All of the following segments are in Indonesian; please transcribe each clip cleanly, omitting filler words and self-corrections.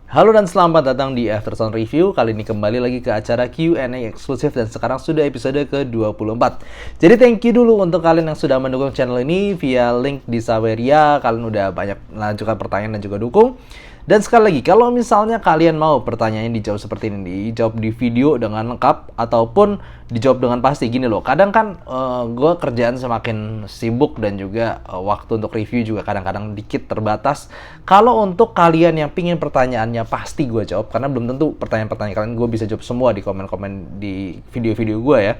Halo dan selamat datang di Aftersound Review. Kali ini kembali lagi ke acara Q&A eksklusif dan sekarang sudah episode ke-24. Jadi thank you dulu untuk kalian yang sudah mendukung channel ini via link di Saweria. Kalian udah banyak melanjutkan pertanyaan dan juga dukung. Dan sekali lagi, kalau misalnya kalian mau pertanyaannya dijawab seperti ini, dijawab di video dengan lengkap ataupun dijawab dengan pasti, gini loh. Kadang kan gue kerjaan semakin sibuk dan juga waktu untuk review juga kadang-kadang dikit terbatas. Kalau untuk kalian yang pingin pertanyaannya pasti gue jawab, karena belum tentu pertanyaan-pertanyaan kalian gue bisa jawab semua di komen-komen di video-video gue ya.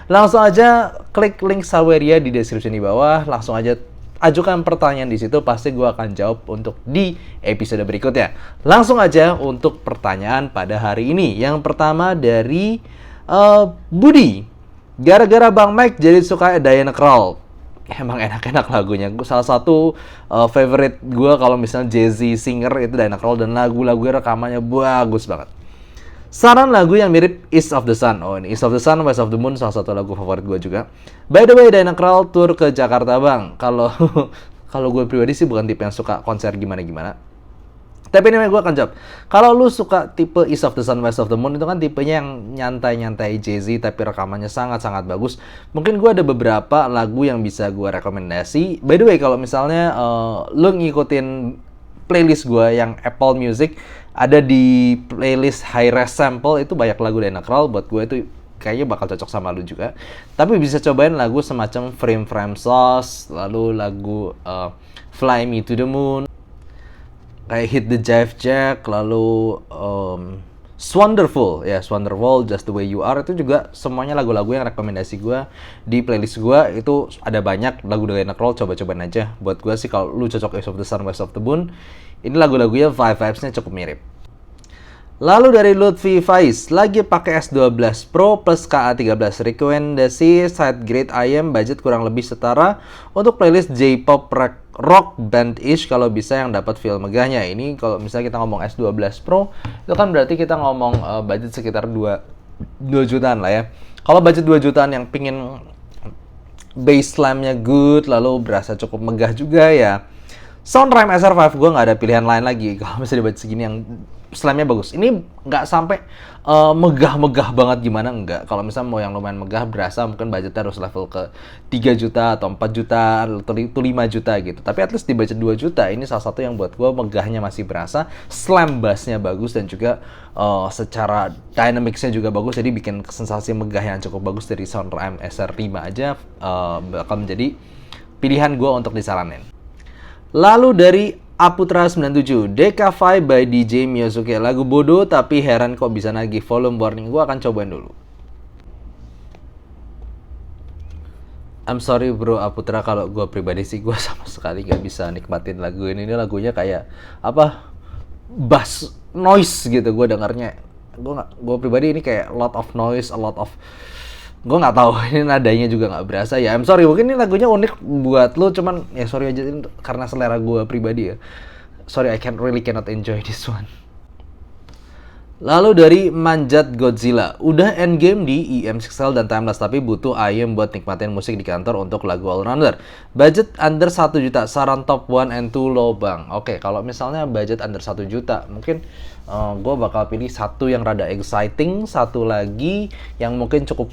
Langsung aja klik link Saweria di description di bawah, langsung aja ajukan pertanyaan di situ, pasti gue akan jawab untuk di episode berikutnya. Langsung aja untuk pertanyaan pada hari ini. Yang pertama dari Budi. Gara-gara Bang Mike jadi suka Diana Krall. Emang enak-enak lagunya. Salah satu favorite gue kalau misalnya Jay-Z singer itu Diana Krall, dan lagu-lagunya rekamannya bagus banget. Saran lagu yang mirip East of the Sun. Oh, ini East of the Sun, West of the Moon, salah satu lagu favorit gue juga. By the way, Diana Krall tour ke Jakarta, Bang. Kalau gue pribadi sih bukan tipe yang suka konser gimana-gimana. Tapi ini gue akan jawab. Kalau lu suka tipe East of the Sun, West of the Moon, itu kan tipenya yang nyantai-nyantai Jay-Z tapi rekamannya sangat-sangat bagus. Mungkin gue ada beberapa lagu yang bisa gue rekomendasi. By the way, kalau misalnya lu ngikutin playlist gue yang Apple Music, ada di playlist High Res Sample, itu banyak lagu Diana Krall. Buat gue itu kayaknya bakal cocok sama lu juga. Tapi bisa cobain lagu semacam Frame Frame Sauce, lalu lagu Fly Me to the Moon, kayak Hit the Jive Jack, lalu Wonderful, ya Wonderful, Just the Way You Are, itu juga semuanya lagu-lagu yang rekomendasi gue di playlist gue. Itu ada banyak lagu dari Diana Krall, coba-cobain aja. Buat gue sih kalau lu cocok East of the Sun, West of the Moon, ini lagu-lagunya vibes-nya cukup mirip. Lalu dari Lutfi Faiz, lagi pakai S12 Pro plus KA13, rekomendasi side grade IM, budget kurang lebih setara untuk playlist J-pop rock band-ish, kalau bisa yang dapat feel megahnya. Ini kalau misalnya kita ngomong S12 Pro, itu kan berarti kita ngomong budget sekitar 2 jutaan lah ya. Kalau budget 2 jutaan yang pingin bass slam-nya good, lalu berasa cukup megah juga ya, Soundrhyme SR5, gue nggak ada pilihan lain lagi. Kalau misalnya budget segini yang slamnya bagus. Ini nggak sampai megah-megah banget gimana, enggak. Kalau misalnya mau yang lumayan megah, berasa mungkin budgetnya harus level ke 3 juta atau 4 juta atau 5 juta gitu. Tapi at least di budget 2 juta, ini salah satu yang buat gue megahnya masih berasa. Slam bassnya bagus dan juga secara dynamicsnya juga bagus. Jadi bikin sensasi megah yang cukup bagus dari Soundrhyme SR5 aja bakal menjadi pilihan gue untuk disaranin. Lalu dari Aputra 97, DK5 by DJ Miyosuke, lagu bodoh tapi heran kok bisa nagih volume warning. Gue akan cobain dulu. I'm sorry bro Aputra, kalau gue pribadi sih gue sama sekali gak bisa nikmatin lagu ini. Ini lagunya kayak apa, bass noise gitu gue dengarnya. Gue pribadi ini kayak a lot of noise, a lot of, gue nggak tahu, ini nadanya juga nggak berasa ya. I'm sorry, mungkin ini lagunya unik buat lo, cuman ya sorry aja ini karena selera gue pribadi ya. Sorry, I cannot enjoy this one. Lalu dari Manjat Godzilla, udah endgame di EM6L dan Timeless tapi butuh IM buat nikmatin musik di kantor untuk lagu all-rounder. Budget under 1 juta, saran top 1 and 2 low bang. Oke, kalau misalnya budget under 1 juta, mungkin gue bakal pilih satu yang rada exciting, satu lagi yang mungkin cukup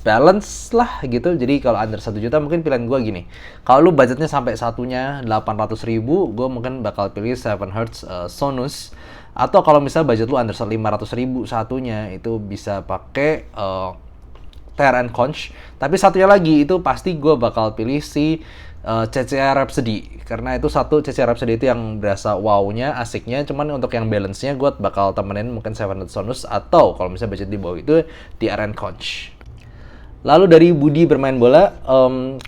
balance lah gitu. Jadi kalau under 1 juta mungkin pilihan gue gini. Kalau lu budgetnya sampai satunya 800 ribu, gue mungkin bakal pilih 7Hz Sonus. Atau kalau misalnya budget lu under 500 ribu satunya, itu bisa pakai TRN Conch. Tapi satunya lagi itu pasti gue bakal pilih si CCR Rhapsody. Karena itu satu CCR Rhapsody itu yang berasa wow-nya, asiknya. Cuman untuk yang balance-nya gue bakal temenin mungkin 700 Sonus. Atau kalau misalnya budget di bawah itu TRN Conch. Lalu dari Budi bermain bola,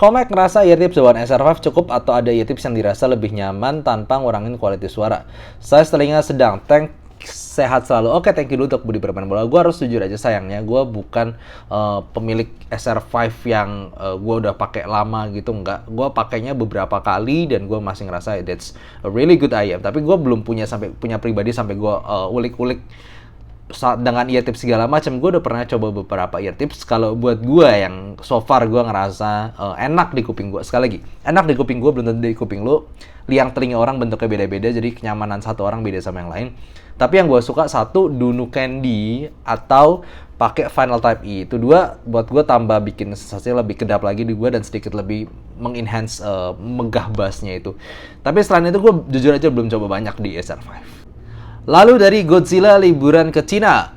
Komek ngerasa eartips One SR5 cukup atau ada eartips yang dirasa lebih nyaman tanpa ngurangin kualitas suara. Saya telinga sedang, tank sehat selalu. Oke, thank you dulu untuk Budi bermain bola. Gue harus jujur aja sayangnya, gue bukan pemilik SR5 yang gue udah pakai lama gitu, enggak. Gue pakainya beberapa kali dan gue masih ngerasa that's a really good IM. Tapi gue belum punya pribadi sampai gue ulik-ulik dengan ear tips segala macam, gue udah pernah coba beberapa ear tips. Kalau buat gue yang so far gue ngerasa enak di kuping gue, sekali lagi, enak di kuping gue belum tentu di kuping lo. Liang telinga orang bentuknya beda-beda, jadi kenyamanan satu orang beda sama yang lain. Tapi yang gue suka, satu, Dunu Candy atau pakai Final Type E. Itu dua buat gue tambah bikin sensasinya lebih kedap lagi di gue dan sedikit lebih mengenhance megah bassnya itu. Tapi selain itu gue jujur aja belum coba banyak di SR5. Lalu dari Godzilla liburan ke Cina.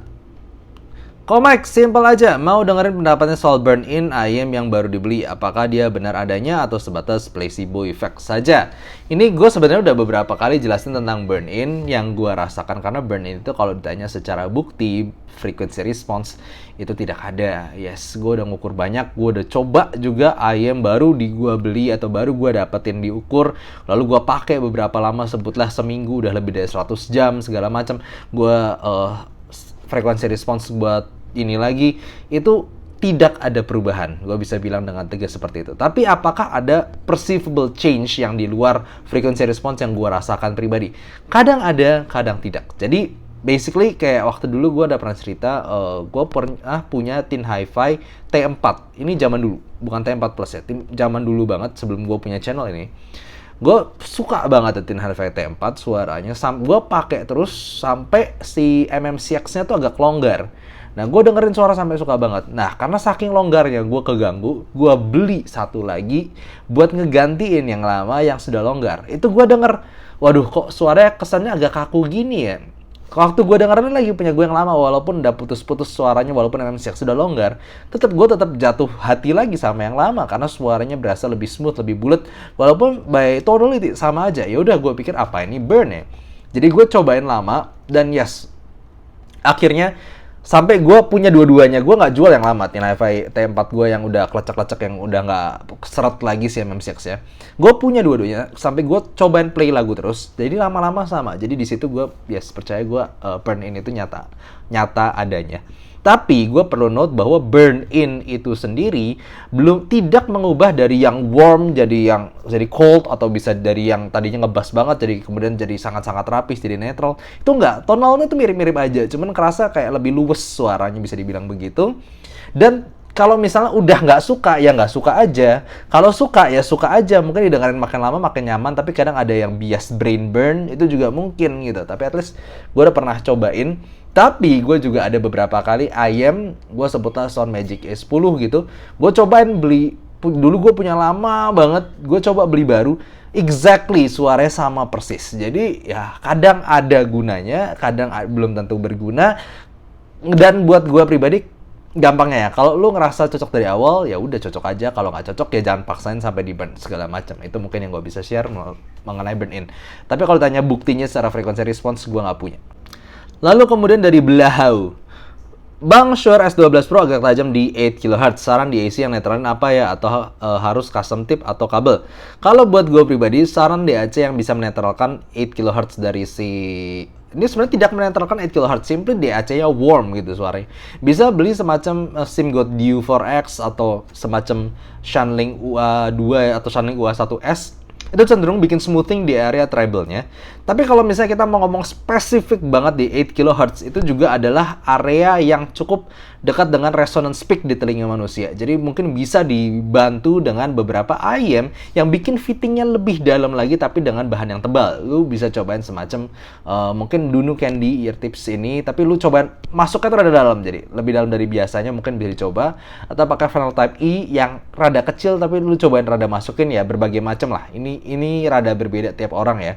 Komik, simple aja. Mau dengerin pendapatnya soal burn-in ayam yang baru dibeli. Apakah dia benar adanya atau sebatas placebo effect saja? Ini gue sebenarnya udah beberapa kali jelasin tentang burn-in yang gue rasakan. Karena burn-in itu kalau ditanya secara bukti, frequency response, itu tidak ada. Yes, gue udah ngukur banyak. Gue udah coba juga ayam baru gue beli atau baru gue dapetin diukur. Lalu gue pakai beberapa lama, sebutlah seminggu, udah lebih dari 100 jam, segala macam. Gue frekuensi response buat ini lagi, itu tidak ada perubahan. Gue bisa bilang dengan tegas seperti itu. Tapi apakah ada perceivable change yang di luar frekuensi response yang gue rasakan pribadi? Kadang ada, kadang tidak. Jadi basically kayak waktu dulu gue ada pernah cerita, gue pernah punya Tin Hi-Fi T4. Ini zaman dulu, bukan T4 Plus ya. Zaman dulu banget sebelum gue punya channel ini. Gue suka banget Tin Hi-Fi T4 suaranya. Gue pakai terus sampai si MMCX-nya tuh agak longgar. Nah, gue dengerin suara sampai suka banget. Nah, karena saking longgarnya gue keganggu, gue beli satu lagi buat ngegantiin yang lama yang sudah longgar. Itu gue denger, waduh kok suaranya kesannya agak kaku gini ya. Waktu gue dengerin lagi punya gue yang lama, walaupun udah putus-putus suaranya, walaupun MMCX sudah longgar, gue tetap jatuh hati lagi sama yang lama karena suaranya berasa lebih smooth, lebih bulat, walaupun by tonality sama aja. Ya udah, gue pikir apa ini burn ya. Jadi gue cobain lama dan yes, akhirnya sampai gue punya dua-duanya. Gue nggak jual yang lama, Tin Hi-Fi T4 gue yang udah kelecek-kelecek, yang udah nggak seret lagi si MMCX ya. Gue punya dua-duanya, sampai gue cobain play lagu terus. Jadi lama-lama sama. Jadi di situ gue, yes, percaya gue burn-in itu nyata adanya. Tapi gue perlu note bahwa burn-in itu sendiri tidak mengubah dari yang warm jadi cold, atau bisa dari yang tadinya ngebass banget jadi kemudian jadi sangat-sangat rapis, jadi netral. Itu enggak, tonalnya tuh mirip-mirip aja, cuman kerasa kayak lebih luwes suaranya, bisa dibilang begitu. Dan kalau misalnya udah nggak suka, ya nggak suka aja. Kalau suka, ya suka aja. Mungkin didengarin makin lama makin nyaman, tapi kadang ada yang bias brain burn, itu juga mungkin gitu. Tapi at least gue udah pernah cobain. Tapi gue juga ada beberapa kali ayam, gue sebutnya Sound Magic E10 gitu. Gue cobain beli, dulu gue punya lama banget, gue coba beli baru. Exactly, suaranya sama persis. Jadi ya kadang ada gunanya, kadang belum tentu berguna. Dan buat gue pribadi, gampangnya ya, kalau lu ngerasa cocok dari awal, ya udah cocok aja. Kalau nggak cocok, ya jangan paksain sampai di burn segala macam. Itu mungkin yang gue bisa share mengenai burn-in. Tapi kalau tanya buktinya secara frekuensi response, gue nggak punya. Lalu kemudian dari Belahau, Bang, Shure S12 Pro agak tajam di 8 kHz. Saran di AC yang netralin apa ya? Atau harus custom tip atau kabel? Kalau buat gue pribadi, saran DAC yang bisa menetralkan 8 kHz dari ini sebenarnya tidak menetralkan 8 kHz, simply DAC-nya warm gitu suaranya. Bisa beli semacam SIMGOT Duo 4X atau semacam Shanling UA2 atau Shanling UA1S. Itu cenderung bikin smoothing di area treble-nya. Tapi kalau misalnya kita mau ngomong spesifik banget di 8 kHz, itu juga adalah area yang cukup dekat dengan resonance peak di telinga manusia. Jadi mungkin bisa dibantu dengan beberapa IEM yang bikin fittingnya lebih dalam lagi, tapi dengan bahan yang tebal. Lu bisa cobain semacam mungkin Dunu Candy ear tips ini, tapi lu cobain masuknya tuh rada dalam, jadi lebih dalam dari biasanya, mungkin bisa dicoba. Atau pakai Final Type E yang rada kecil, tapi lu cobain rada masukin, ya berbagai macam lah. Ini rada berbeda tiap orang ya.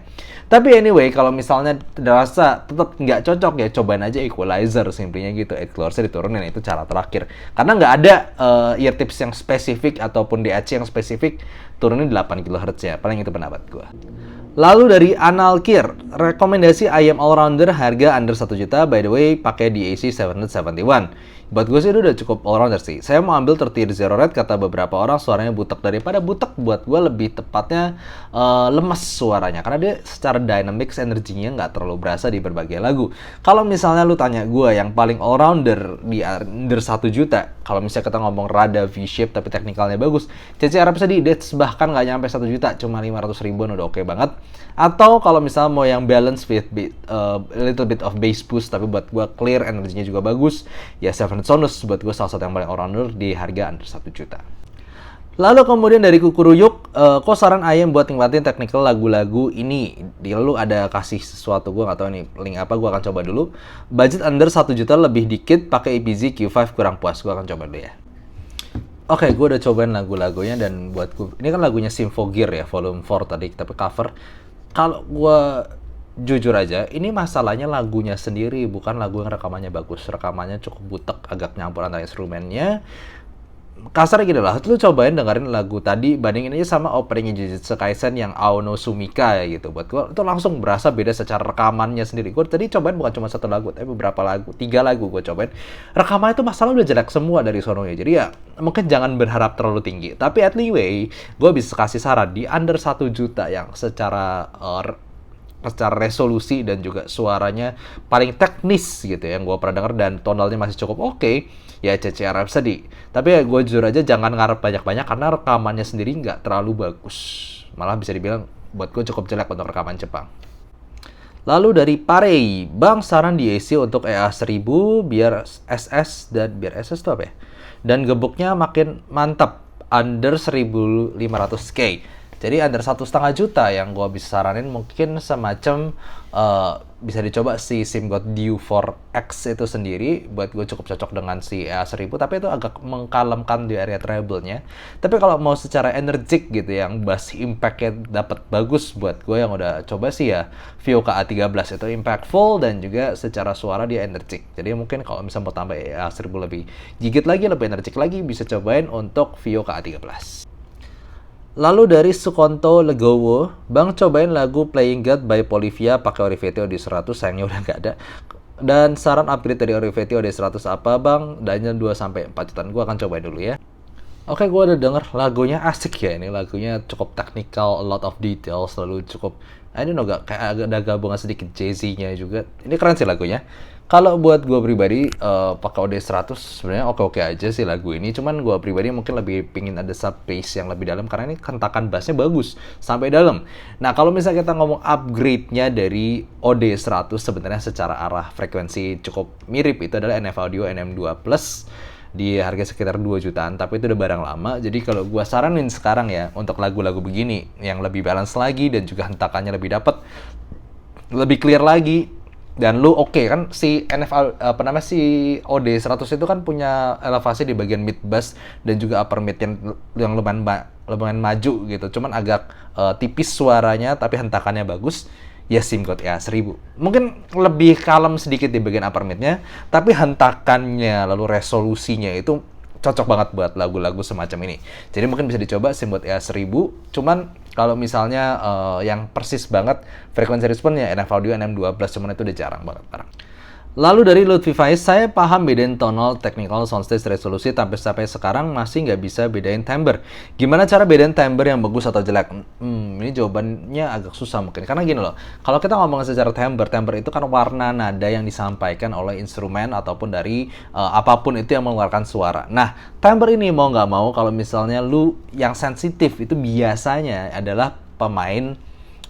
Tapi anyway, kalau misalnya terasa tetap nggak cocok, ya cobain aja equalizer, simplinya gitu. 8 kHz diturunin, itu cara terakhir. Karena nggak ada ear tips yang spesifik ataupun DAC yang spesifik turunin 8 kHz ya. Paling itu pendapat gue. Lalu dari Analkir, rekomendasi IEM all-rounder harga under 1 juta, by the way pakai DAC 771. buat gue sih itu udah cukup all-rounder sih. Saya mau ambil 30 Zero Red, kata beberapa orang suaranya butek. Daripada butek, buat gue lebih tepatnya lemas suaranya. Karena dia secara dynamics, energinya nggak terlalu berasa di berbagai lagu. Kalau misalnya lu tanya gue yang paling all-rounder di under 1 juta, kalau misalnya kita ngomong rada V-shape tapi teknikalnya bagus, CC Rhapsody Death bahkan nggak nyampe 1 juta, cuma 500 ribuan udah oke banget. Atau kalau misalnya mau yang balance with little bit of bass boost tapi buat gue clear, energinya juga bagus, ya Seven Sonus buat gue salah satu yang paling all-rounder di harga under 1 juta. Lalu kemudian dari Kukuruyuk, kok saran Ayem buat nikmatin technical lagu-lagu ini? Di lalu ada kasih sesuatu, gue nggak tahu nih link apa, gue akan coba dulu. Budget under 1 juta lebih dikit, pakai EPZ Q5 kurang puas, gue akan coba dulu ya. Oke, gue udah cobain lagu-lagunya dan buat gue, ini kan lagunya Symphogear ya, volume 4 tadi, tapi cover. Kalau gue jujur aja, ini masalahnya lagunya sendiri, bukan lagu yang rekamannya bagus. Rekamannya cukup butek, agak nyampur antara instrumennya. Kasarnya gini lah, lu cobain dengerin lagu tadi, bandingin aja sama openingnya Jujutsu Kaisen yang Aono Sumika ya gitu. Buat gue itu langsung berasa beda secara rekamannya sendiri. Gue tadi cobain bukan cuma 1 lagu, tapi beberapa lagu, 3 lagu gue cobain. Rekamannya itu masalah udah jelek semua dari sononya. Jadi ya mungkin jangan berharap terlalu tinggi. Tapi at least gue bisa kasih saran di under 1 juta yang secara resolusi dan juga suaranya paling teknis gitu ya, yang gue pernah denger dan tonalnya masih cukup oke, ya CC Rhapsody. Tapi ya gue jujur aja jangan ngarep banyak-banyak karena rekamannya sendiri nggak terlalu bagus. Malah bisa dibilang buat gue cukup jelek untuk rekaman Jepang. Lalu dari Parei, Bang saran di AC untuk EA1000 biar SS dan biar SS itu apa ya? Dan gebuknya makin mantap under 1500k. Jadi under 1,5 juta yang gue bisa saranin mungkin semacam bisa dicoba si SimGod Dew 4X itu sendiri. Buat gue cukup cocok dengan si EA1000, tapi itu agak mengkalemkan di area treble-nya. Tapi kalau mau secara energik gitu yang bass impact-nya dapat bagus, buat gue yang udah coba sih ya Vioka A13 itu impactful dan juga secara suara dia energik. Jadi mungkin kalau misalnya mau tambah EA1000 lebih gigit lagi, lebih energik lagi, bisa cobain untuk Vioka A13. Lalu dari Sukonto Legowo, Bang cobain lagu Playing God by Polivia pakai Olivetti OD100, sayangnya udah nggak ada. Dan saran upgrade dari Olivetti OD100 apa Bang? Dannya 2-4 jutaan, gue akan cobain dulu ya. Oke, gue udah denger lagunya asik ya, ini lagunya cukup technical, a lot of details, lalu cukup, I don't know, kayak agak ada gabungan sedikit jazzy-nya juga. Ini keren sih lagunya. Kalau buat gue pribadi, pakai OD100 sebenarnya oke-oke aja sih lagu ini. Cuman gue pribadi mungkin lebih pingin ada sub bass yang lebih dalam karena ini hentakan bassnya bagus sampai dalam. Nah, kalau misalnya kita ngomong upgrade-nya dari OD100 sebenarnya secara arah frekuensi cukup mirip, itu adalah NF Audio NM2 Plus di harga sekitar 2 jutaan, tapi itu udah barang lama. Jadi kalau gue saranin sekarang ya untuk lagu-lagu begini yang lebih balance lagi dan juga hentakannya lebih dapat, lebih clear lagi. Dan lu oke kan si si OD100 itu kan punya elevasi di bagian mid bass dan juga upper mid yang lumayan maju gitu. Cuman agak tipis suaranya tapi hentakannya bagus. Ya SimGod EA1000. Mungkin lebih kalem sedikit di bagian upper mid-nya, tapi hentakannya lalu resolusinya itu cocok banget buat lagu-lagu semacam ini. Jadi mungkin bisa dicoba SimGod EA1000. Cuman kalau misalnya yang persis banget frekuensi responnya NF Audio NM12, cuman itu udah jarang banget sekarang. Lalu dari Lutfi Faiz, saya paham bedain tonal, technical, soundstage, resolusi, tapi sampai sekarang masih nggak bisa bedain timbre. Gimana cara bedain timbre yang bagus atau jelek? Ini jawabannya agak susah mungkin. Karena gini loh, kalau kita ngomong secara timbre itu kan warna nada yang disampaikan oleh instrumen ataupun dari apapun itu yang mengeluarkan suara. Nah, timbre ini mau nggak mau, kalau misalnya lu yang sensitif itu biasanya adalah pemain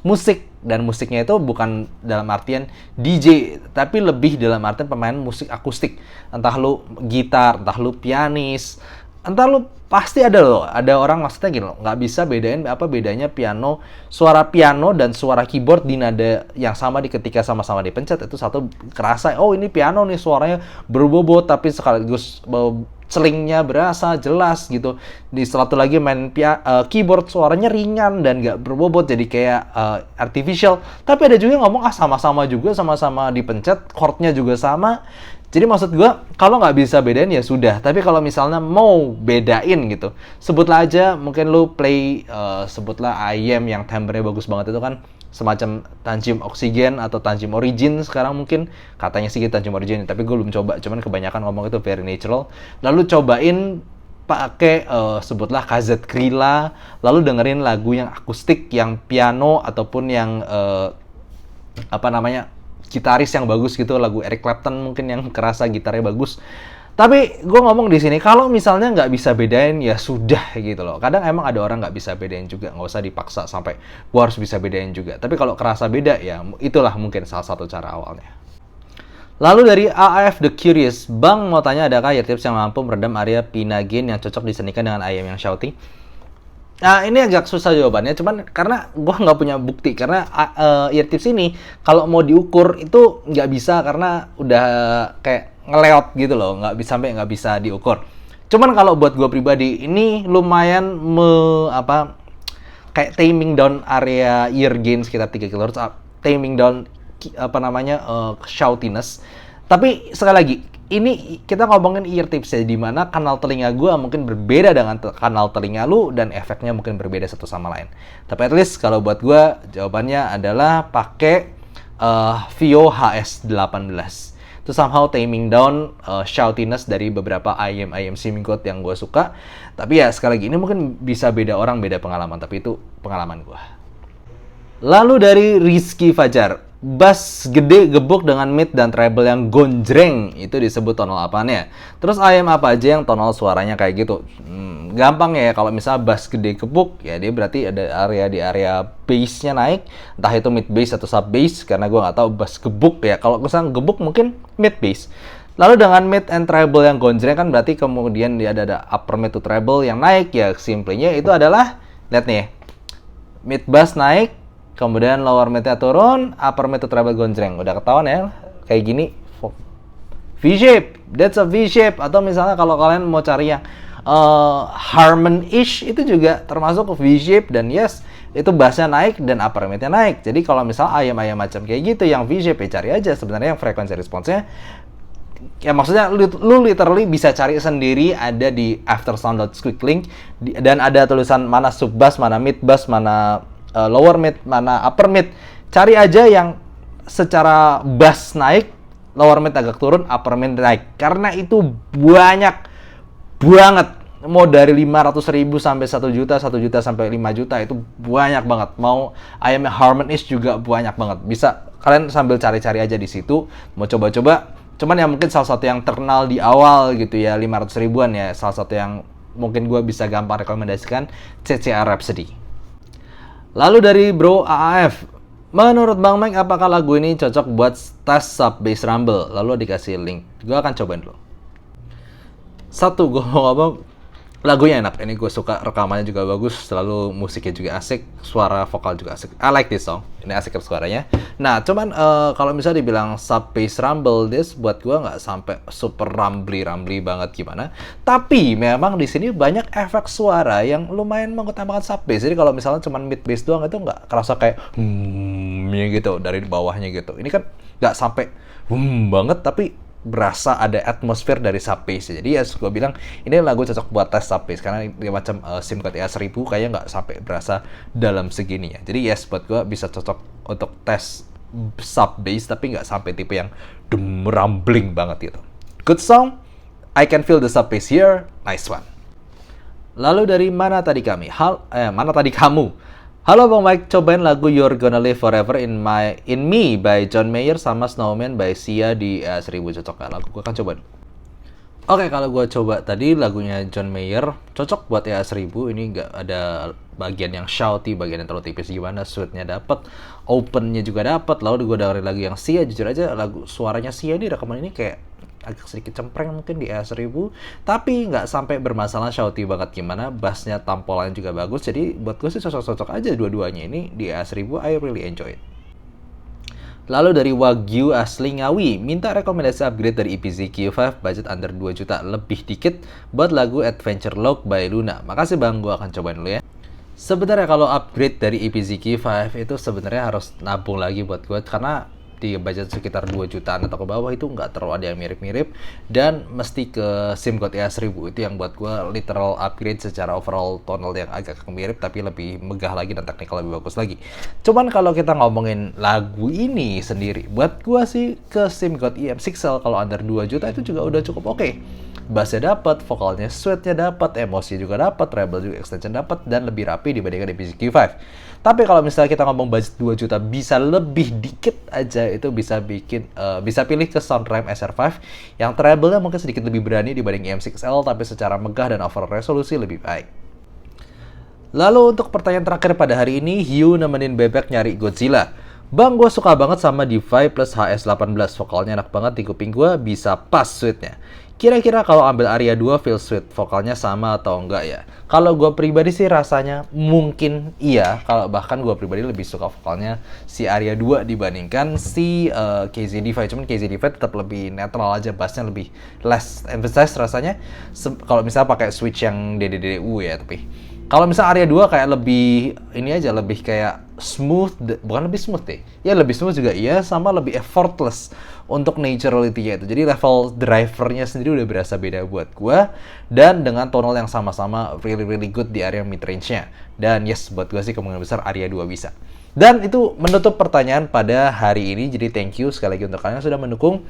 musik, dan musiknya itu bukan dalam artian DJ, tapi lebih dalam artian pemain musik akustik. Entah lu gitar, entah lu pianis, entah lu pasti ada loh, ada orang maksudnya gini loh, nggak bisa bedain apa bedanya piano, suara piano dan suara keyboard di nada yang sama ketika sama-sama dipencet, itu satu kerasa, oh ini piano nih suaranya berbobot tapi sekaligus celingnya berasa jelas gitu. Di satu lagi main keyboard suaranya ringan dan nggak berbobot jadi kayak artificial. Tapi ada juga yang ngomong sama-sama juga, sama-sama dipencet, chordnya juga sama. Jadi maksud gue, kalau nggak bisa bedain ya sudah. Tapi kalau misalnya mau bedain gitu, sebutlah aja, mungkin lu play, sebutlah IM yang timbre bagus banget itu kan, semacam Tanjim Oxygen atau Tanjim Origin sekarang mungkin, katanya sih Tanjim Origin, tapi gue belum coba, cuman kebanyakan ngomong itu very natural. Lalu cobain pakai sebutlah KZ Krila, lalu dengerin lagu yang akustik, yang piano ataupun yang gitaris yang bagus gitu, lagu Eric Clapton mungkin yang kerasa gitarnya bagus. Tapi gue ngomong di sini, kalau misalnya nggak bisa bedain ya sudah gitu loh. Kadang emang ada orang nggak bisa bedain juga, nggak usah dipaksa sampai gue harus bisa bedain juga. Tapi kalau kerasa beda ya itulah mungkin salah satu cara awalnya. Lalu dari AF The Curious, Bang mau tanya adakah ear tips yang mampu meredam area pinna gain yang cocok disenikan dengan IM yang shouty? Nah, ini agak susah jawabannya, cuman karena gue nggak punya bukti. Karena ear tips ini, kalau mau diukur itu nggak bisa, karena udah kayak ngeleot gitu loh, sampai nggak bisa diukur. Cuman kalau buat gue pribadi, ini lumayan kayak taming down area ear gain sekitar 3 kHz, taming down shoutiness. Tapi sekali lagi, ini kita ngomongin ear tips ya, di mana kanal telinga gue mungkin berbeda dengan kanal telinga lu, dan efeknya mungkin berbeda satu sama lain. Tapi at least kalau buat gue, jawabannya adalah pakai Vio HS18. Itu somehow taming down shoutiness dari beberapa IM Simicode yang gue suka. Tapi ya sekali lagi, ini mungkin bisa beda orang, beda pengalaman, tapi itu pengalaman gue. Lalu dari Rizky Fajar, bass gede gebuk dengan mid dan treble yang gonjreng, itu disebut tonal apanya? Terus IM apa aja yang tonal suaranya kayak gitu? Gampang ya, kalau misalnya bass gede gebuk, ya dia berarti ada di area bass-nya naik, entah itu mid bass atau sub bass, karena gue nggak tahu bass gebuk ya. Kalau misalnya gebuk mungkin mid bass. Lalu dengan mid and treble yang gonjreng kan berarti kemudian dia ada upper mid to treble yang naik, ya simpelnya itu adalah, lihat nih, mid bass naik, kemudian lower mid-nya turun, upper mid to treble gonjreng. Udah ketahuan ya, kayak gini. V-shape, that's a V-shape. Atau misalnya kalau kalian mau cari yang harmon-ish, itu juga termasuk V-shape. Dan yes, itu bass-nya naik dan upper mid-nya naik. Jadi kalau misalnya ayam-ayam macam kayak gitu, yang V-shape ya cari aja. Sebenarnya yang frekuensi responsnya, ya maksudnya lu literally bisa cari sendiri, ada di aftersound.squeak link, dan ada tulisan mana sub bass, mana mid bass, mana lower mid, mana upper mid. Cari aja yang secara bass naik, lower mid agak turun, upper mid naik. Karena itu banyak banget. Mau dari 500.000 sampai 1 juta, 1 juta sampai 5 juta, itu banyak banget. Mau IM Harmonish juga banyak banget. Bisa kalian sambil cari-cari aja di situ, mau coba-coba. Cuman ya mungkin salah satu yang terkenal di awal gitu ya, 500 ribuan ya, salah satu yang mungkin gue bisa gampang rekomendasikan, CCR Rhapsody. Lalu dari Bro AAF, menurut Bang Mike apakah lagu ini cocok buat tes sub bass rumble? Lalu dikasih link. Gue akan cobain dulu. Satu, gue mau ngomong, lagunya enak. Ini gue suka, rekamannya juga bagus, selalu musiknya juga asik, suara vokal juga asik. I like this song. Ini asik suaranya. Nah, cuman kalau misalnya dibilang sub bass rumble, this buat gue nggak sampai super rumbly banget gimana. Tapi memang di sini banyak efek suara yang lumayan mengutamakan sub bass. Jadi kalau misalnya cuman mid bass doang itu nggak kerasa kayak gitu dari bawahnya gitu. Ini kan nggak sampai banget, tapi berasa ada atmosfer dari sub bass. Jadi ya gue bilang ini lagu cocok buat tes sub bass, karena dia macam Simicode EA1000 kayaknya nggak sampai berasa dalam segini ya. Jadi yes, buat gue bisa cocok untuk tes sub bass, tapi nggak sampai tipe yang rumbling banget gitu. Good song, I can feel the sub bass here, nice one. Lalu dari mana tadi kamu? Halo Bang Mike, cobain lagu You're Gonna Live Forever in Me by John Mayer sama Snowman by Sia di 1000 cocok gak lagu? Gue akan coba dulu. Oke, kalau gue coba tadi lagunya John Mayer, cocok buat EA1000. Ini nggak ada bagian yang shouty, bagian yang terlalu tipis gimana, sweetnya dapet, opennya juga dapet. Lalu gue dengerin lagu yang Sia, jujur aja lagu suaranya Sia di rekaman ini kayak agak sedikit cempreng mungkin di EA1000, tapi nggak sampai bermasalah shouty banget gimana, bassnya tampolannya juga bagus. Jadi buat gue sih cocok-cocok aja dua-duanya ini di EA1000. I really enjoy it. Lalu dari Wagyu Asli Ngawi, minta rekomendasi upgrade dari EPZ Q5 budget under 2 juta lebih dikit buat lagu Adventure Log by Luna. Makasih Bang, gue akan cobain dulu ya. Sebenarnya kalau upgrade dari EPZ Q5 itu sebenarnya harus nabung lagi buat gue, karena di budget sekitar 2 jutaan atau ke bawah itu nggak terlalu ada yang mirip-mirip, dan mesti ke SIM God EA1000. Itu yang buat gue literal upgrade secara overall tonal yang agak mirip tapi lebih megah lagi dan teknikal lebih bagus lagi. Cuman kalau kita ngomongin lagu ini sendiri, buat gue sih ke SIM God EM6L kalau under 2 juta itu juga udah cukup oke. Bassnya dapat, vokalnya sweetnya dapat, emosi juga dapat, treble juga extension dapat, dan lebih rapi dibandingkan di PCQ5. Tapi kalau misalnya kita ngomong budget 2 juta bisa lebih dikit aja, itu bisa bisa pilih ke Soundrhyme SR5 yang treble-nya mungkin sedikit lebih berani dibanding EM6L, tapi secara megah dan overall resolusi lebih baik. Lalu untuk pertanyaan terakhir pada hari ini, Hiu nemenin bebek nyari Godzilla. Bang, gue suka banget sama DeFi plus HS18, vokalnya enak banget di kuping gue, bisa pas sweetnya. Kira-kira kalau ambil Aria 2 feel sweet, vokalnya sama atau enggak ya? Kalau gue pribadi sih rasanya mungkin iya, kalau bahkan gue pribadi lebih suka vokalnya si Aria 2 dibandingkan si KZ-DeFi. Cuman KZ-DeFi tetap lebih netral aja, bassnya lebih less emphasize rasanya. Kalau misalnya pakai switch yang DDDU ya, tapi kalau misalnya Aria 2 kayak lebih ini aja, lebih kayak smooth, bukan lebih smooth deh. Ya lebih smooth juga iya, sama lebih effortless untuk naturality-nya itu. Jadi level drivernya sendiri udah berasa beda buat gua, dan dengan tonal yang sama-sama really good di area mid range-nya. Dan yes, buat gua sih kemungkinan besar Aria 2 bisa. Dan itu menutup pertanyaan pada hari ini. Jadi thank you sekali lagi untuk kalian yang sudah mendukung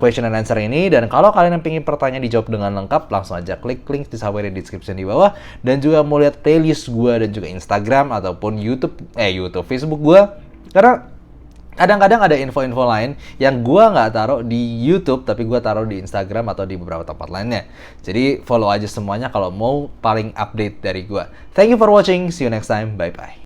question and answer ini. Dan kalau kalian yang pengen pertanyaan dijawab dengan lengkap, langsung aja klik link di Saweria di description di bawah. Dan juga mau lihat playlist gue dan juga Instagram ataupun YouTube, Facebook gue. Karena kadang-kadang ada info-info lain yang gue nggak taruh di YouTube, tapi gue taruh di Instagram atau di beberapa tempat lainnya. Jadi follow aja semuanya kalau mau paling update dari gue. Thank you for watching. See you next time. Bye-bye.